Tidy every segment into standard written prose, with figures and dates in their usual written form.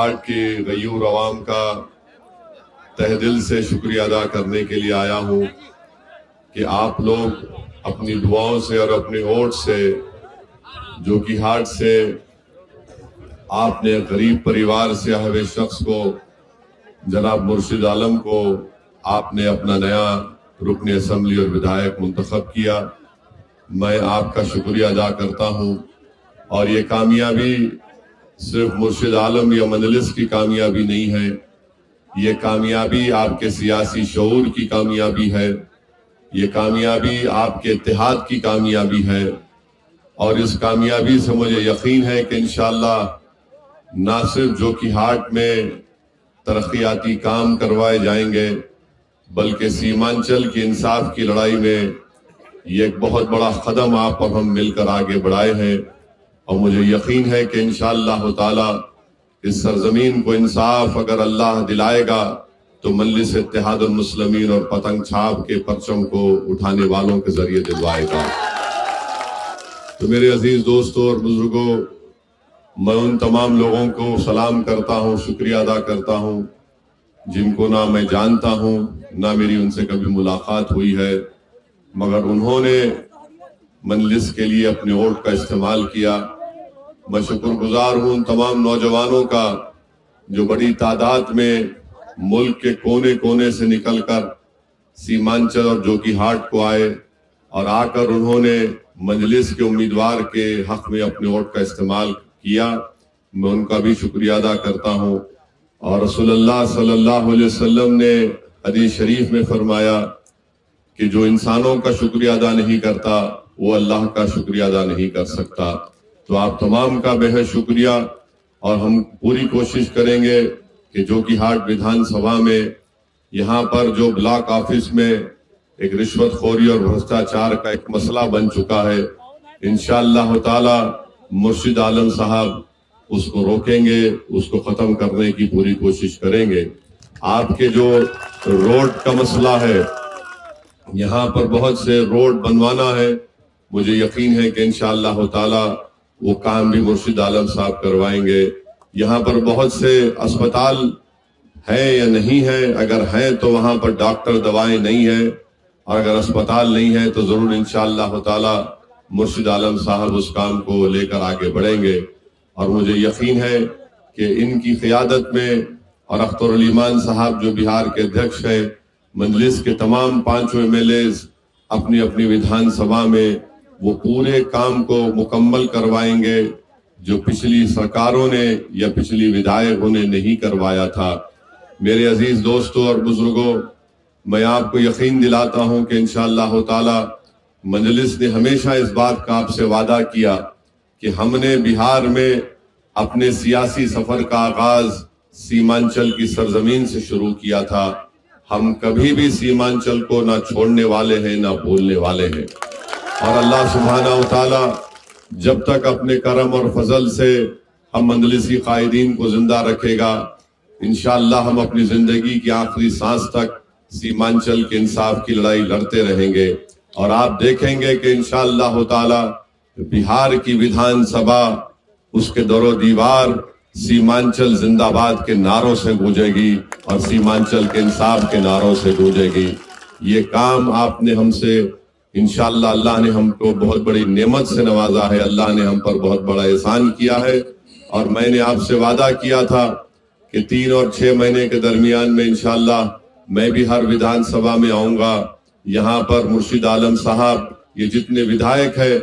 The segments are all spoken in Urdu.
ہارٹ کی غیور عوام کا تہ دل سے شکریہ ادا کرنے کے لیے آیا ہوں کہ آپ لوگ اپنی دعاؤں سے اور اپنے ووٹ سے جو کہ ہارٹ سے آپ نے غریب پریوار سے آئے ہوئے شخص کو جناب مرشد عالم کو آپ نے اپنا نیا رکن اسمبلی اور ودھائک منتخب کیا. میں آپ کا شکریہ ادا کرتا ہوں. اور یہ کامیابی صرف مرشد عالم یا مجلس کی کامیابی نہیں ہے، یہ کامیابی آپ کے سیاسی شعور کی کامیابی ہے، یہ کامیابی آپ کے اتحاد کی کامیابی ہے. اور اس کامیابی سے مجھے یقین ہے کہ انشاءاللہ نہ صرف جو کہ ہارٹ میں ترقیاتی کام کروائے جائیں گے بلکہ سیمانچل کی انصاف کی لڑائی میں یہ ایک بہت بڑا قدم آپ اور ہم مل کر آگے بڑھائے ہیں. اور مجھے یقین ہے کہ انشاءاللہ تعالی اس سرزمین کو انصاف اگر اللہ دلائے گا تو مجلس اتحاد المسلمین اور پتنگ چھاپ کے پرچم کو اٹھانے والوں کے ذریعے دلوائے گا. تو میرے عزیز دوستوں اور بزرگوں، میں ان تمام لوگوں کو سلام کرتا ہوں، شکریہ ادا کرتا ہوں جن کو نہ میں جانتا ہوں نہ میری ان سے کبھی ملاقات ہوئی ہے، مگر انہوں نے مجلس کے لیے اپنے ووٹ کا استعمال کیا. میں شکر گزار ہوں ان تمام نوجوانوں کا جو بڑی تعداد میں ملک کے کونے کونے سے نکل کر سیمانچل اور جو کہ ہارٹ کو آئے اور آ کر انہوں نے مجلس کے امیدوار کے حق میں اپنے ووٹ کا استعمال کیا. میں ان کا بھی شکریہ ادا کرتا ہوں. اور رسول اللہ صلی اللہ علیہ وسلم نے حدیث شریف میں فرمایا کہ جو انسانوں کا شکریہ ادا نہیں کرتا وہ اللہ کا شکریہ ادا نہیں کر سکتا. تو آپ تمام کا بے حد شکریہ. اور ہم پوری کوشش کریں گے کہ جو کہ ہارٹ ودھان سبھا میں یہاں پر جو بلاک آفس میں ایک رشوت خوری اور بھرشٹاچار کا ایک مسئلہ بن چکا ہے، انشاءاللہ تعالی مرشد عالم صاحب اس کو روکیں گے، اس کو ختم کرنے کی پوری کوشش کریں گے. آپ کے جو روڈ کا مسئلہ ہے، یہاں پر بہت سے روڈ بنوانا ہے، مجھے یقین ہے کہ انشاءاللہ تعالی وہ کام بھی مرشد عالم صاحب کروائیں گے. یہاں پر بہت سے اسپتال ہیں یا نہیں ہیں، اگر ہیں تو وہاں پر ڈاکٹر دوائیں نہیں ہیں، اور اگر اسپتال نہیں ہے تو ضرور انشاءاللہ تعالی مرشد عالم صاحب اس کام کو لے کر آگے بڑھیں گے. اور مجھے یقین ہے کہ ان کی قیادت میں اور اختر علی مان صاحب جو بہار کے ادھیکش ہیں، مجلس کے تمام 5 MLAs اپنی اپنی ودھان سبھا میں وہ پورے کام کو مکمل کروائیں گے جو پچھلی سرکاروں نے یا پچھلی ودھائکوں نے نہیں کروایا تھا. میرے عزیز دوستوں اور بزرگوں، میں آپ کو یقین دلاتا ہوں کہ انشاءاللہ تعالی مجلس نے ہمیشہ اس بات کا آپ سے وعدہ کیا کہ ہم نے بہار میں اپنے سیاسی سفر کا آغاز سیمانچل کی سرزمین سے شروع کیا تھا. ہم کبھی بھی سیمانچل کو نہ چھوڑنے والے ہیں نہ بھولنے والے ہیں. اور اللہ سبحانہ وتعالی جب تک اپنے کرم اور فضل سے ہم مجلسی قائدین کو زندہ رکھے گا، انشاءاللہ ہم اپنی زندگی کی آخری سانس تک سیمانچل کے انصاف کی لڑائی لڑتے رہیں گے. اور آپ دیکھیں گے کہ انشاءاللہ تعالی بہار کی ودھان سبھا اس کے در و دیوار سیمانچل زندہ باد کے نعروں سے گونجے گی اور سیمانچل کے انصاف کے نعروں سے گونجے گی. یہ کام آپ نے ہم سے انشاءاللہ اللہ نے ہم کو بہت بڑی نعمت سے نوازا ہے، اللہ نے ہم پر بہت بڑا احسان کیا ہے. اور میں نے آپ سے وعدہ کیا تھا کہ 3 اور 6 مہینے کے درمیان میں انشاءاللہ میں بھی ہر ودھان سبھا میں آؤں گا. یہاں پر مرشد عالم صاحب، یہ جتنے ودھائک ہیں،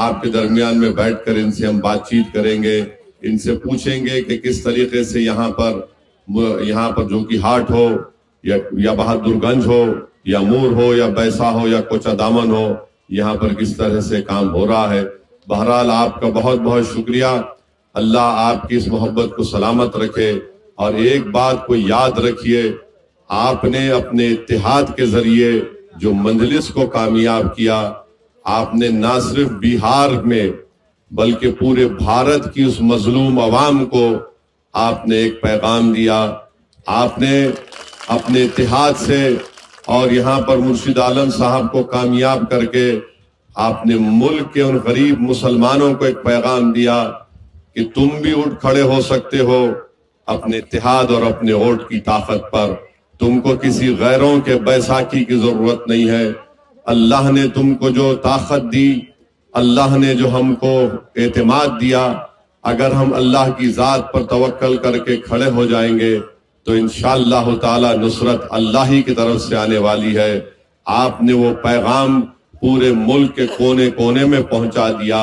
آپ کے درمیان میں بیٹھ کر ان سے ہم بات چیت کریں گے، ان سے پوچھیں گے کہ کس طریقے سے یہاں پر جو کہ ہارٹ ہو یا بہادر گنج ہو یا مور ہو یا بیسا ہو یا کوچا دامن ہو، یہاں پر کس طرح سے کام ہو رہا ہے. بہرحال آپ کا بہت بہت شکریہ. اللہ آپ کی اس محبت کو سلامت رکھے. اور ایک بات کو یاد رکھیے، آپ نے اپنے اتحاد کے ذریعے جو مجلس کو کامیاب کیا، آپ نے نہ صرف بہار میں بلکہ پورے بھارت کی اس مظلوم عوام کو آپ نے ایک پیغام دیا. آپ نے اپنے اتحاد سے اور یہاں پر مرشد عالم صاحب کو کامیاب کر کے آپ نے ملک کے ان غریب مسلمانوں کو ایک پیغام دیا کہ تم بھی اٹھ کھڑے ہو سکتے ہو اپنے اتحاد اور اپنے ووٹ کی طاقت پر. تم کو کسی غیروں کے بیساکھی کی ضرورت نہیں ہے. اللہ نے تم کو جو طاقت دی، اللہ نے جو ہم کو اعتماد دیا، اگر ہم اللہ کی ذات پر توکل کر کے کھڑے ہو جائیں گے تو انشاءاللہ تعالی نصرت اللہ ہی کی طرف سے آنے والی ہے. آپ نے وہ پیغام پورے ملک کے کونے کونے میں پہنچا دیا.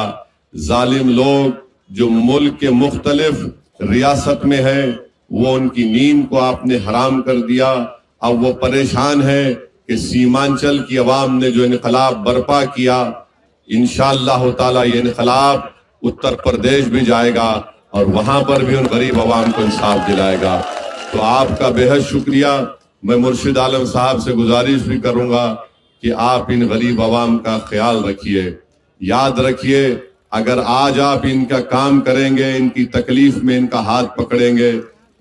ظالم لوگ جو ملک کے مختلف ریاست میں ہیں، وہ ان کی نیند کو آپ نے حرام کر دیا. اب وہ پریشان ہے کہ سیمانچل کی عوام نے جو انقلاب برپا کیا، انشاءاللہ تعالی یہ انقلاب اتر پردیش بھی جائے گا اور وہاں پر بھی ان غریب عوام کو انصاف دلائے گا. تو آپ کا بے حد شکریہ. میں مرشد عالم صاحب سے گزارش بھی کروں گا کہ آپ ان غریب عوام کا خیال رکھیے. یاد رکھیے، اگر آج آپ ان کا کام کریں گے، ان کی تکلیف میں ان کا ہاتھ پکڑیں گے،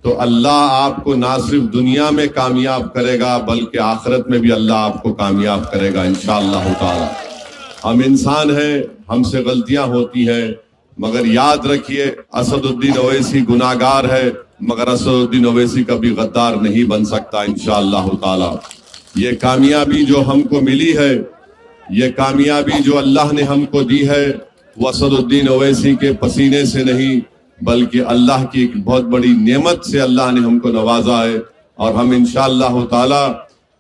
تو اللہ آپ کو نہ صرف دنیا میں کامیاب کرے گا بلکہ آخرت میں بھی اللہ آپ کو کامیاب کرے گا انشاءاللہ تعالی. ہم انسان ہیں، ہم سے غلطیاں ہوتی ہیں، مگر یاد رکھیے اسد الدین اویسی گناہگار ہے، مگر اسد الدین اویسی کبھی غدار نہیں بن سکتا انشاءاللہ تعالی. یہ کامیابی جو ہم کو ملی ہے، یہ کامیابی جو اللہ نے ہم کو دی ہے، وہ اسد الدین اویسی کے پسینے سے نہیں بلکہ اللہ کی ایک بہت بڑی نعمت سے اللہ نے ہم کو نوازا ہے. اور ہم انشاءاللہ تعالی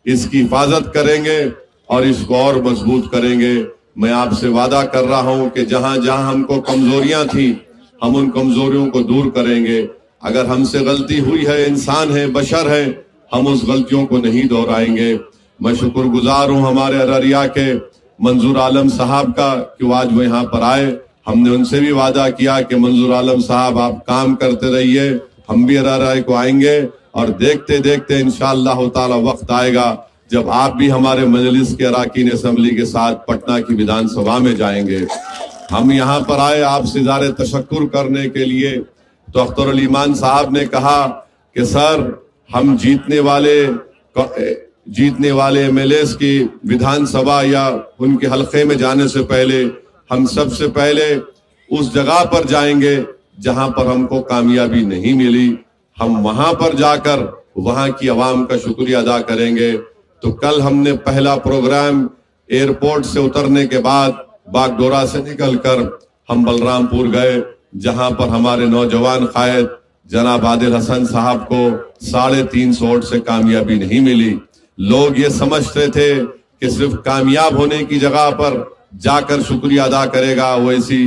اس کی حفاظت کریں گے اور اس کو اور مضبوط کریں گے. میں آپ سے وعدہ کر رہا ہوں کہ جہاں جہاں ہم کو کمزوریاں تھیں، ہم ان کمزوریوں کو دور کریں گے. اگر ہم سے غلطی ہوئی ہے، انسان ہے، بشر ہے، ہم اس غلطیوں کو نہیں دہرائیں گے. میں شکر گزار ہوں ہمارے ارریہ کے منظور عالم صاحب کا کہ وہ آج وہ یہاں پر آئے. ہم نے ان سے بھی وعدہ کیا کہ منظور عالم صاحب آپ کام کرتے رہیے، ہم بھی ارریہ کو آئیں گے اور دیکھتے دیکھتے انشاءاللہ تعالی وقت آئے گا جب آپ بھی ہمارے مجلس کے اراکین اسمبلی کے ساتھ پٹنہ کی ویدھان سبھا میں جائیں گے. ہم یہاں پر آئے آپ سے اظہار تشکر کرنے کے لیے. تو اختر علی مان صاحب نے کہا کہ سر، ہم جیتنے والے ایم ایل ایز کی ویدھان سبھا یا ان کے حلقے میں جانے سے پہلے ہم سب سے پہلے اس جگہ پر جائیں گے جہاں پر ہم کو کامیابی نہیں ملی. ہم وہاں پر جا کر وہاں کی عوام کا شکریہ ادا کریں گے. تو کل ہم نے پہلا پروگرام ایئرپورٹ سے اترنے کے بعد باگڈورا سے نکل کر ہم بلرام پور گئے، جہاں پر ہمارے نوجوان قائد جناب عادل حسن صاحب کو 350 ووٹ سے کامیابی نہیں ملی. لوگ یہ سمجھتے تھے کہ صرف کامیاب ہونے کی جگہ پر جا کر شکریہ ادا کرے گا ویسی،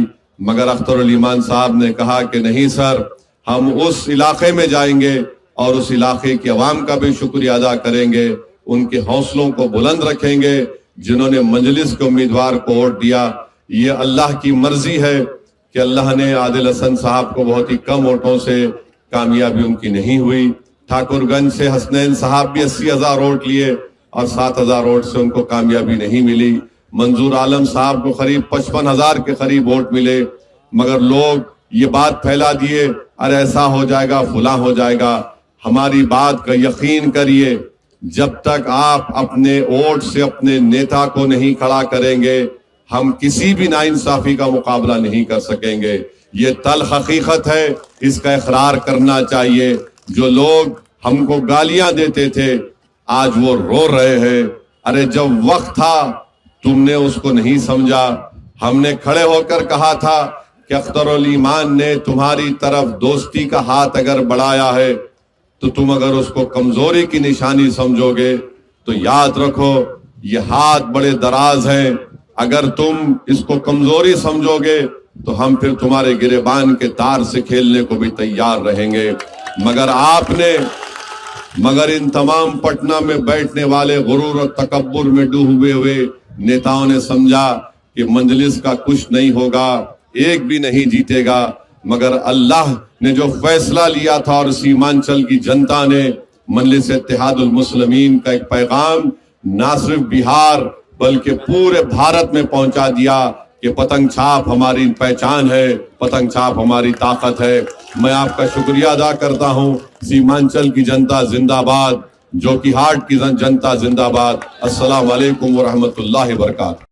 مگر اختر علی مان صاحب نے کہا کہ نہیں سر، ہم اس علاقے میں جائیں گے اور اس علاقے کی عوام کا بھی شکریہ ادا کریں گے، ان کے حوصلوں کو بلند رکھیں گے جنہوں نے مجلس کے امیدوار کو ووٹ دیا. یہ اللہ کی مرضی ہے کہ اللہ نے عادل حسن صاحب کو بہت ہی کم ووٹوں سے کامیابی ان کی نہیں ہوئی. ٹھاکر گنج سے حسنین صاحب بھی 80,000 ووٹ لیے اور 7,000 ووٹ سے ان کو کامیابی نہیں ملی. منظور عالم صاحب کو قریب 55,000 کے قریب ووٹ ملے، مگر لوگ یہ بات پھیلا دیے ارے ایسا ہو جائے گا، فلاں ہو جائے گا. ہماری بات کا یقین کریے، جب تک آپ اپنے ووٹ سے اپنے نیتا کو نہیں کھڑا کریں گے، ہم کسی بھی ناانصافی کا مقابلہ نہیں کر سکیں گے. یہ تلخ حقیقت ہے، اس کا اقرار کرنا چاہیے. جو لوگ ہم کو گالیاں دیتے تھے آج وہ رو رہے ہیں. ارے جب وقت تھا تم نے اس کو نہیں سمجھا. ہم نے کھڑے ہو کر کہا تھا کہ اختر علی مان نے تمہاری طرف دوستی کا ہاتھ اگر بڑھایا ہے تو تم اگر اس کو کمزوری کی نشانی سمجھو گے تو یاد رکھو یہ ہاتھ بڑے دراز ہیں. اگر تم اس کو کمزوری سمجھو گے تو ہم پھر تمہارے گریبان کے تار سے کھیلنے کو بھی تیار رہیں گے. مگر ان تمام پٹنہ میں بیٹھنے والے غرور اور تکبر میں ڈوبے ہوئے نیتاؤں نے سمجھا کہ مجلس کا کچھ نہیں ہوگا، ایک بھی نہیں جیتے گا. مگر اللہ نے جو فیصلہ لیا تھا اور سیمانچل کی جنتا نے مجلس اتحاد المسلمین کا ایک پیغام نہ صرف بہار بلکہ پورے بھارت میں پہنچا دیا کہ پتنگ چھاپ ہماری پہچان ہے، پتنگ چھاپ ہماری طاقت ہے. میں آپ کا شکریہ ادا کرتا ہوں. سیمانچل کی جنتا زندہ باد، جو کہ ہاٹ کی جنتا زندہ باد. السلام علیکم ورحمۃ اللہ وبرکاتہ.